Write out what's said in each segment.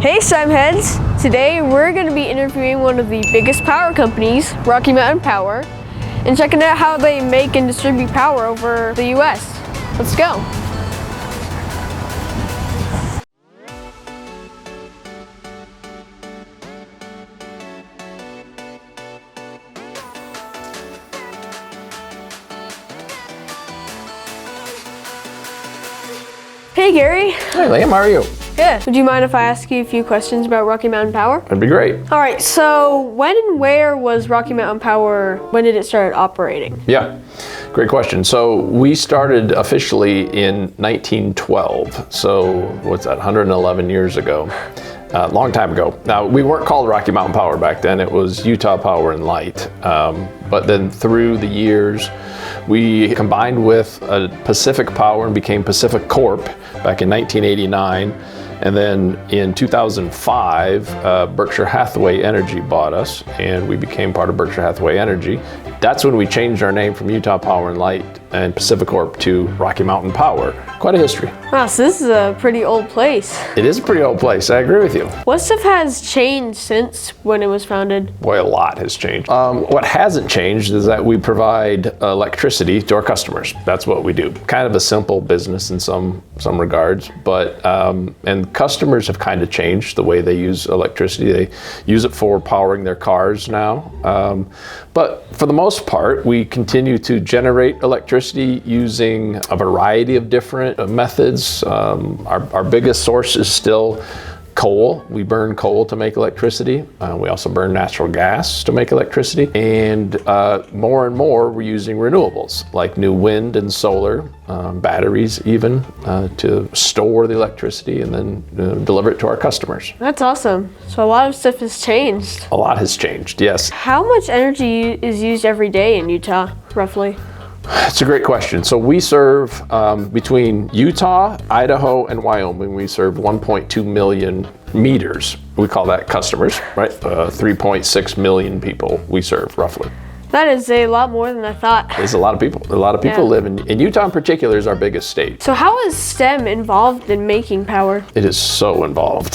Hey STEMHEADS! Today we're going to be interviewing one of the biggest power companies, Rocky Mountain Power, and checking out how they make and distribute power over the US. Let's go! Hey Gary! Hey Liam, how are you? Good. Would you mind if I ask you a few questions about Rocky Mountain Power? That'd be great. All right, so when and where was Rocky Mountain Power, when did it start operating? Yeah, great question. So we started officially in 1912. So what's that, 111 years ago? Long time ago. Now, we weren't called Rocky Mountain Power back then. It was Utah Power and Light. But then through the years, we combined with Pacific Power and became Pacific Corp back in 1989. And then in 2005, Berkshire Hathaway Energy bought us, and we became part of Berkshire Hathaway Energy. That's when we changed our name from Utah Power and Light and Pacific Corp to Rocky Mountain Power. Quite a history. Wow, so this is a pretty old place. It is a pretty old place, I agree with you. What stuff has changed since when it was founded? Boy, a lot has changed. What hasn't changed is that we provide electricity to our customers. That's what we do. Kind of a simple business in some regards, but and customers have kind of changed the way they use electricity. They use it for powering their cars now. But for the most part, we continue to generate electricity using a variety of different methods. Our biggest source is still coal. We burn coal to make electricity. We also burn natural gas to make electricity. And more and more, we're using renewables, like new wind and solar, batteries even, to store the electricity and then deliver it to our customers. That's awesome. So a lot of stuff has changed. A lot has changed, yes. How much energy is used every day in Utah, roughly? It's a great question. So we serve between Utah, Idaho, and Wyoming, we serve 1.2 million meters. We call that customers, right? 3.6 million people we serve, roughly. That is a lot more than I thought. There's a lot of people. A lot of people live in Utah in particular is our biggest state. So how is STEM involved in making power? It is so involved.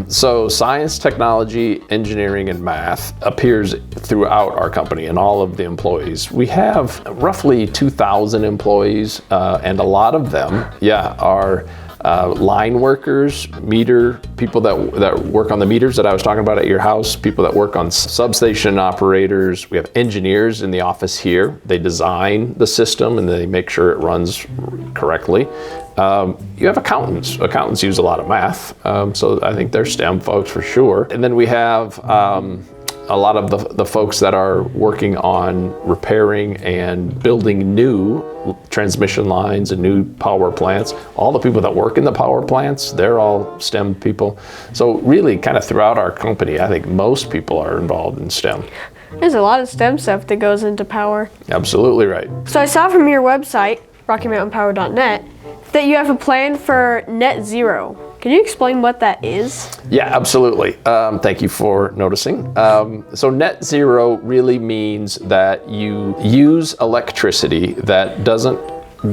So science, technology, engineering, and math appears throughout our company and all of the employees. We have roughly 2,000 employees, and a lot of them, are line workers, people that work on the meters that I was talking about at your house, people that work on substation operators. We have engineers in the office here. They design the system and they make sure it runs correctly. You have accountants. Accountants use a lot of math, so I think they're STEM folks for sure. And then we have a lot of the folks that are working on repairing and building new transmission lines and new power plants. All the people that work in the power plants, they're all STEM people. So really kind of throughout our company, I think most people are involved in STEM. There's a lot of STEM stuff that goes into power. Absolutely right. So I saw from your website, RockyMountainPower.net, that you have a plan for net zero. Can you explain what that is? Yeah, absolutely. Thank you for noticing. So net zero really means that you use electricity that doesn't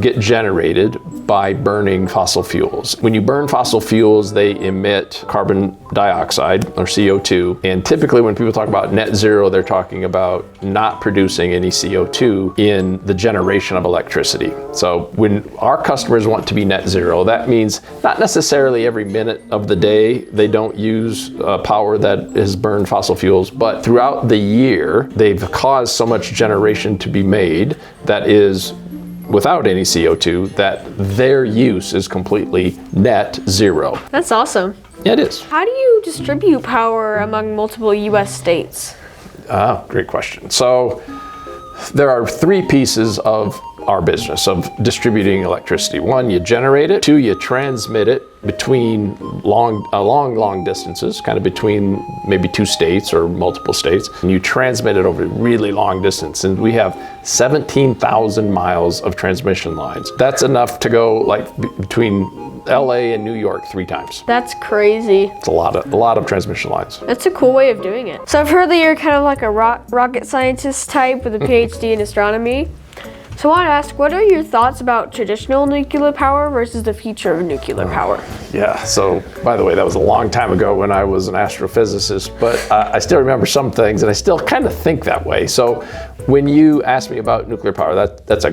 get generated by burning fossil fuels. When you burn fossil fuels, they emit carbon dioxide or CO2. And typically when people talk about net zero, they're talking about not producing any CO2 in the generation of electricity. So when our customers want to be net zero, that means not necessarily every minute of the day they don't use power that has burned fossil fuels, but throughout the year, they've caused so much generation to be made that is without any CO2, that their use is completely net zero. That's awesome. Yeah, it is. How do you distribute power among multiple US states? Great question. So there are three pieces of our business of distributing electricity. One, you generate it. Two, you transmit it between long distances, kind of between maybe two states or multiple states. And you transmit it over really long distance. And we have 17,000 miles of transmission lines. That's enough to go like between LA and New York 3 times. That's crazy. It's a lot of transmission lines. That's a cool way of doing it. So I've heard that you're kind of like a rocket scientist type with a PhD in astronomy. So I want to ask, what are your thoughts about traditional nuclear power versus the future of nuclear power? Yeah, so by the way, that was a long time ago when I was an astrophysicist, but I still remember some things and I still kind of think that way. So when you ask me about nuclear power, that's a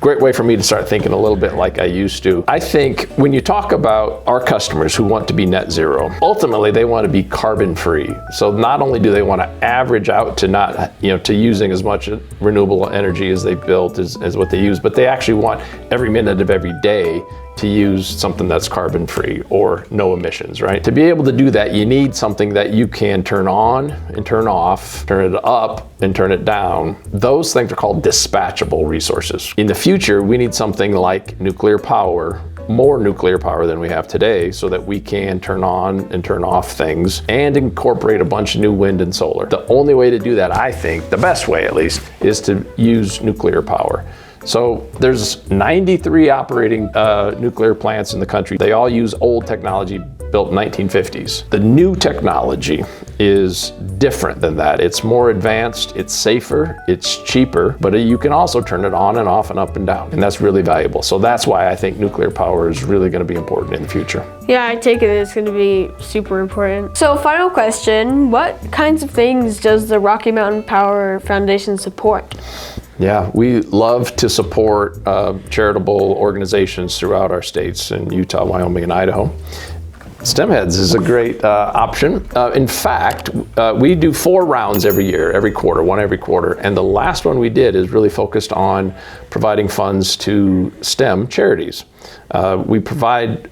great way for me to start thinking a little bit like I used to. I think when you talk about our customers who want to be net zero, ultimately they want to be carbon free. So not only do they want to average out to not, to using as much renewable energy as they built as what they use, but they actually want every minute of every day to use something that's carbon free or no emissions, right? To be able to do that, you need something that you can turn on and turn off, turn it up and turn it down. Those things are called dispatchable resources. In the future, we need something like nuclear power, more nuclear power than we have today, so that we can turn on and turn off things and incorporate a bunch of new wind and solar. The only way to do that, I think, the best way at least, is to use nuclear power. So there's 93 operating nuclear plants in the country. They all use old technology built in 1950s. The new technology is different than that. It's more advanced, it's safer, it's cheaper, but you can also turn it on and off and up and down. And that's really valuable. So that's why I think nuclear power is really going to be important in the future. Yeah, I take it it's going to be super important. So final question, what kinds of things does the Rocky Mountain Power Foundation support? Yeah, we love to support charitable organizations throughout our states in Utah, Wyoming, and Idaho. STEMHEADS is a great option. In fact, we do 4 rounds every year, one every quarter, and the last one we did is really focused on providing funds to STEM charities. We provide,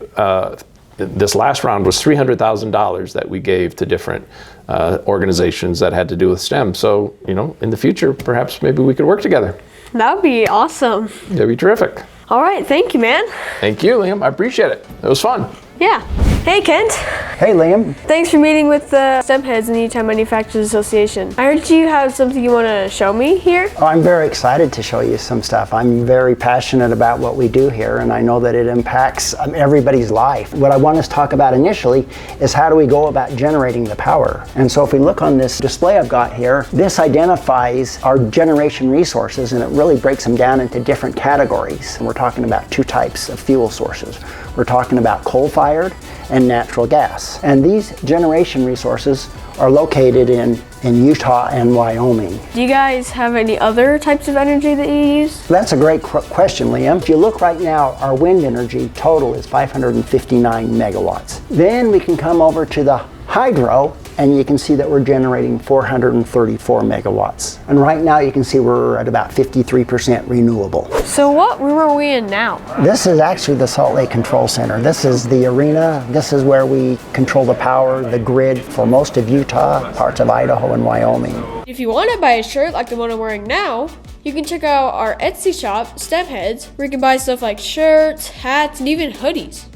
this last round was $300,000 that we gave to different organizations that had to do with STEM. So, in the future, perhaps maybe we could work together. That would be awesome. That'd be terrific. All right, thank you, man. Thank you, Liam. I appreciate it. It was fun. Yeah. Hey, Kent. Hey, Liam. Thanks for meeting with the STEMHEADS and the Utah Manufacturers Association. I heard you have something you want to show me here. Oh, I'm very excited to show you some stuff. I'm very passionate about what we do here, and I know that it impacts everybody's life. What I want us to talk about initially is how do we go about generating the power. And so if we look on this display I've got here, this identifies our generation resources, and it really breaks them down into different categories. And we're talking about 2 types of fuel sources. We're talking about coal-fired and natural gas. And these generation resources are located in Utah and Wyoming. Do you guys have any other types of energy that you use? That's a great question, Liam. If you look right now, our wind energy total is 559 megawatts. Then we can come over to the hydro, and you can see that we're generating 434 megawatts. And right now you can see we're at about 53% renewable. So what room are we in now? This is actually the Salt Lake Control Center. This is the arena. This is where we control the power, the grid for most of Utah, parts of Idaho and Wyoming. If you want to buy a shirt like the one I'm wearing now, you can check out our Etsy shop, STEMHEADS, where you can buy stuff like shirts, hats, and even hoodies.